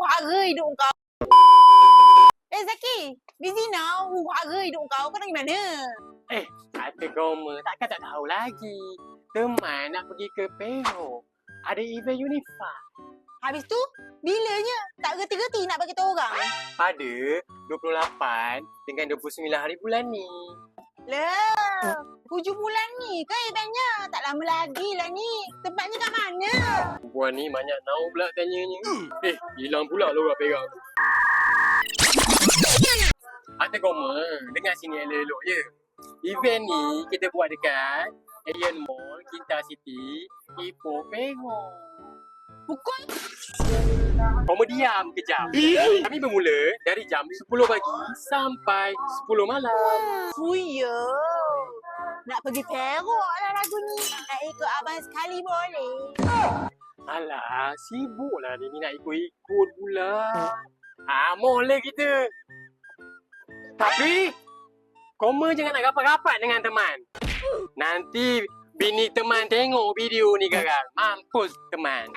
hara hidup kau. Zaki, busy now. Hara hidup kau. Kau nak pergi mana? Kata Goma, takkan tak tahu lagi. Teman nak pergi ke Peru. Ada event Unify. Habis tu, bilanya? Tak reti-reti nak bagi tahu orang. Pada 28 dengan 29 hari bulan ni. Lah, hujung bulan ni ke eventnya? Tak lama lagi lah ni. Tempatnya kat mana? Perempuan ni banyak tahu pula tanyanya. Hilang pula lah orang pegang. Kata Goma, dengar sini elok-elok je. Event ni kita buat dekat Aeon Mall, Kinta City, Ipoh, Peru. Pukul? Goma diam kejap. Kami bermula dari jam 10 pagi sampai 10 malam. Fuyo. Nak pergi Perak lah lagu ni. Nak ikut abang sekali boleh. Alah, sibuk lah dia ni nak ikut-ikut pula. Boleh kita. Tapi, Goma jangan nak rapat-rapat dengan teman. Nanti bini teman tengok video ni garang. Mampus teman.